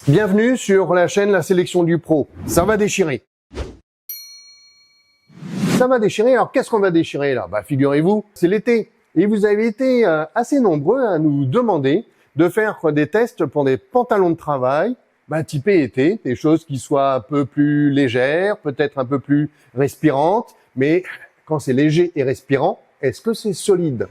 Bienvenue sur la chaîne La Sélection du Pro. Ça va déchirer. Ça va déchirer. Alors qu'est-ce qu'on va déchirer là? Figurez-vous, c'est l'été. Et vous avez été assez nombreux à nous demander de faire des tests pour des pantalons de travail, typés été, des choses qui soient un peu plus légères, peut-être un peu plus respirantes. Mais quand c'est léger et respirant, est-ce que c'est solide?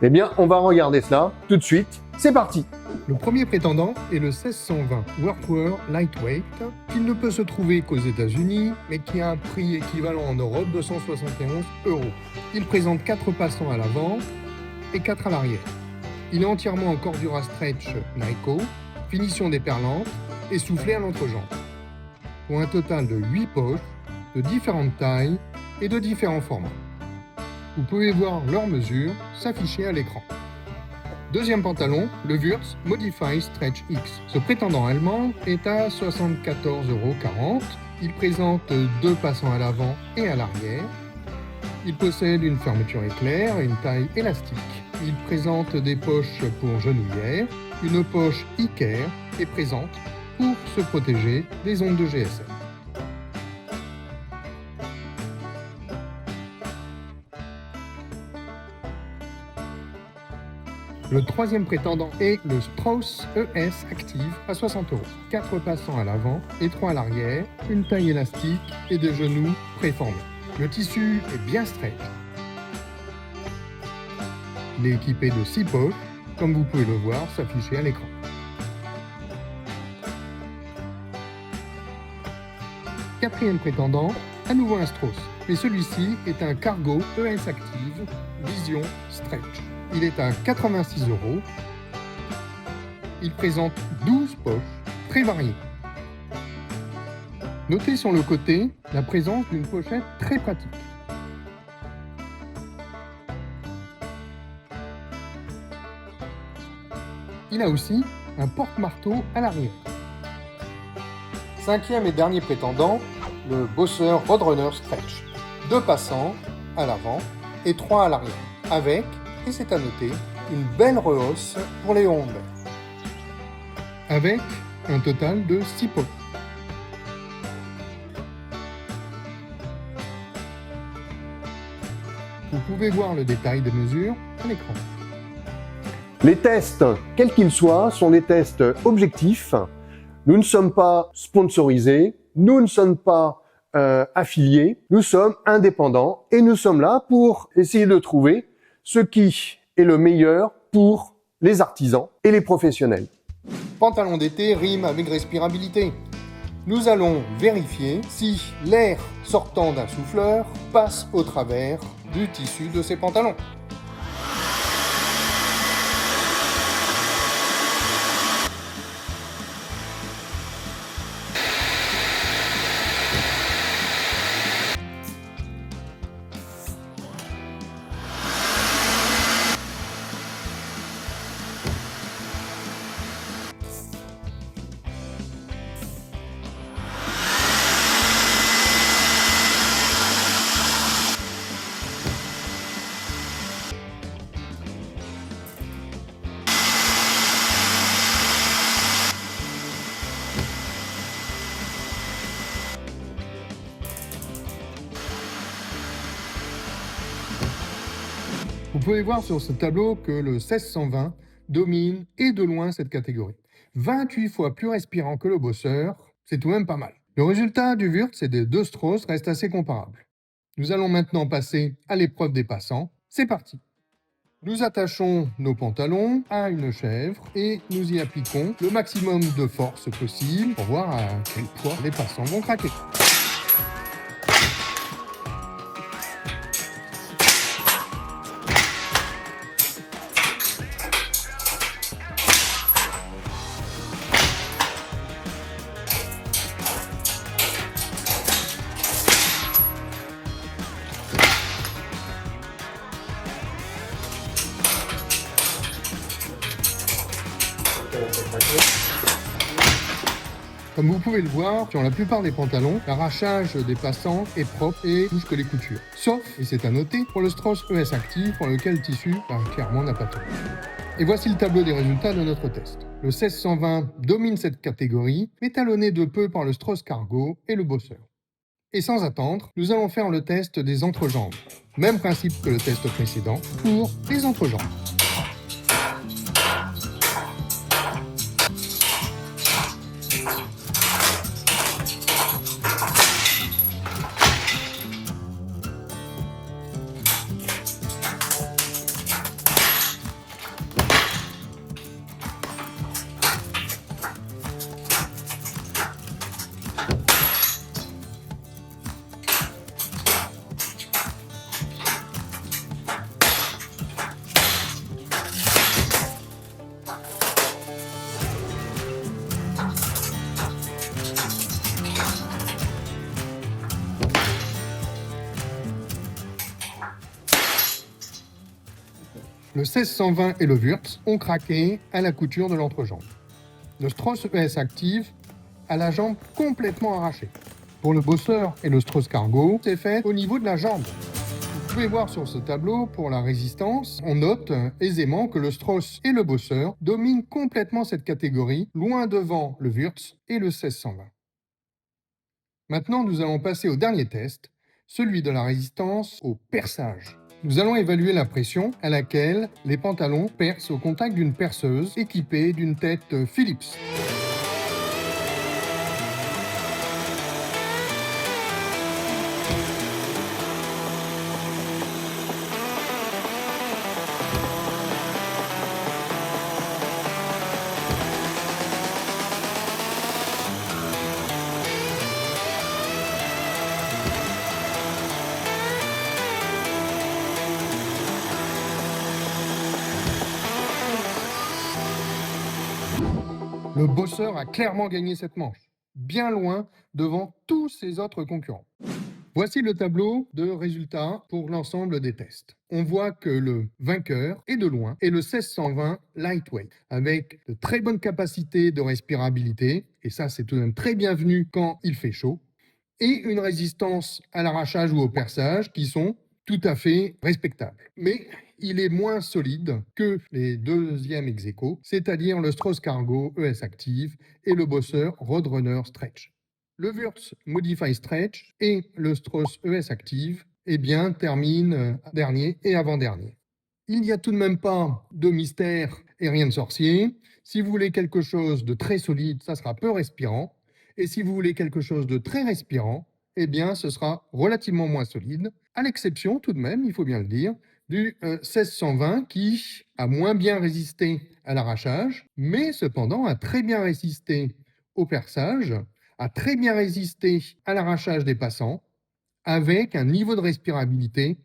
Eh bien, on va regarder cela tout de suite. C'est parti! Le premier prétendant est le 1620 Workwear Lightweight, qui ne peut se trouver qu'aux États-Unis, mais qui a un prix équivalent en Europe de 171 €. Il présente 4 passants à l'avant et 4 à l'arrière. Il est entièrement en Cordura Stretch Nyco, finition déperlante et soufflé à l'entrejambe. Pour un total de 8 poches, de différentes tailles et de différents formats. Vous pouvez voir leurs mesures s'afficher à l'écran. Deuxième pantalon, le Würz Modify Stretch X. Ce prétendant allemand est à 74,40 €. Il présente 2 passants à l'avant et à l'arrière. Il possède une fermeture éclair et une taille élastique. Il présente des poches pour genouillères. Une poche e-care est présente pour se protéger des ondes de GSM. Le troisième prétendant est le Strauss ES Active à 60 €. 4 passants à l'avant et 3 à l'arrière, une taille élastique et des genoux préformés. Le tissu est bien stretch. Il est équipé de 6 poches, comme vous pouvez le voir s'afficher à l'écran. Quatrième prétendant, à nouveau un Strauss, mais celui-ci est un Cargo ES Active Vision Stretch. Il est à 86 €. Il présente 12 poches très variées. Notez sur le côté la présence d'une pochette très pratique. Il a aussi un porte-marteau à l'arrière. Cinquième et dernier prétendant, le Bosseur Roadrunner Stretch. 2 passants à l'avant et 3 à l'arrière, avec, et c'est à noter, une belle rehausse pour les hauts lombaires. Avec un total de 6 poches. Vous pouvez voir le détail des mesures à l'écran. Les tests, quels qu'ils soient, sont des tests objectifs. Nous ne sommes pas sponsorisés, nous ne sommes pas affiliés, nous sommes indépendants et nous sommes là pour essayer de trouver ce qui est le meilleur pour les artisans et les professionnels. Pantalon d'été rime avec respirabilité. Nous allons vérifier si l'air sortant d'un souffleur passe au travers du tissu de ces pantalons. Vous pouvez voir sur ce tableau que le 1620 domine et de loin cette catégorie. 28 fois plus respirant que le Bosseur, c'est tout de même pas mal. Le résultat du Würz et des 2 Strauss reste assez comparable. Nous allons maintenant passer à l'épreuve des passants. C'est parti! Nous attachons nos pantalons à une chèvre et nous y appliquons le maximum de force possible pour voir à quel point les passants vont craquer. Comme vous pouvez le voir, sur la plupart des pantalons, l'arrachage des passants est propre et touche que les coutures. Sauf, et c'est à noter, pour le Strauss ES Active, pour lequel le tissu, clairement, n'a pas tort. Et voici le tableau des résultats de notre test. Le 1620 domine cette catégorie, étalonné de peu par le Strauss Cargo et le Bosseur. Et sans attendre, nous allons faire le test des entrejambes. Même principe que le test précédent pour les entrejambes. Le 1620 et le Wurtz ont craqué à la couture de l'entrejambe. Le Strauss ES Active a la jambe complètement arrachée. Pour le Bosseur et le Strauss Cargo, c'est fait au niveau de la jambe. Vous pouvez voir sur ce tableau, pour la résistance, on note aisément que le Strauss et le Bosseur dominent complètement cette catégorie, loin devant le Wurtz et le 1620. Maintenant, nous allons passer au dernier test, celui de la résistance au perçage. Nous allons évaluer la pression à laquelle les pantalons percent au contact d'une perceuse équipée d'une tête Phillips. Le Bosseur a clairement gagné cette manche, bien loin devant tous ses autres concurrents. Voici le tableau de résultats pour l'ensemble des tests. On voit que le vainqueur est de loin et le 1620 lightweight, avec de très bonnes capacités de respirabilité, et ça c'est tout de même très bienvenu quand il fait chaud, et une résistance à l'arrachage ou au perçage qui sont tout à fait respectables. Mais il est moins solide que les deuxièmes ex-aequo, c'est-à-dire le Strauss Cargo ES Active et le Bosseur Roadrunner Stretch. Le Wurtz Modify Stretch et le Strauss ES Active terminent dernier et avant-dernier. Il n'y a tout de même pas de mystère et rien de sorcier. Si vous voulez quelque chose de très solide, ça sera peu respirant. Et si vous voulez quelque chose de très respirant, ce sera relativement moins solide, à l'exception tout de même, il faut bien le dire, du 1620 qui a moins bien résisté à l'arrachage, mais cependant a très bien résisté au perçage, a très bien résisté à l'arrachage des passants, avec un niveau de respirabilité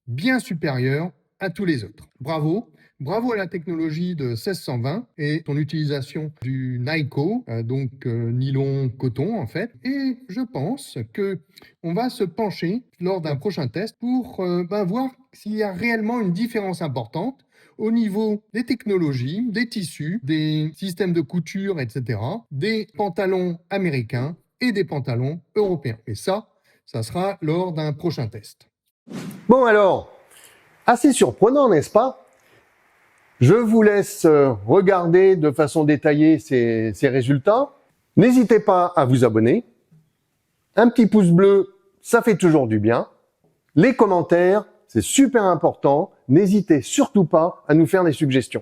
bien supérieur à tous les autres. Bravo! Bravo à la technologie de 1620 et son utilisation du NICO, nylon-coton en fait. Et je pense qu'on va se pencher lors d'un prochain test pour voir s'il y a réellement une différence importante au niveau des technologies, des tissus, des systèmes de couture, etc., des pantalons américains et des pantalons européens. Et ça sera lors d'un prochain test. Bon alors, assez surprenant, n'est-ce pas? Je vous laisse regarder de façon détaillée ces résultats. N'hésitez pas à vous abonner. Un petit pouce bleu, ça fait toujours du bien. Les commentaires, c'est super important. N'hésitez surtout pas à nous faire des suggestions.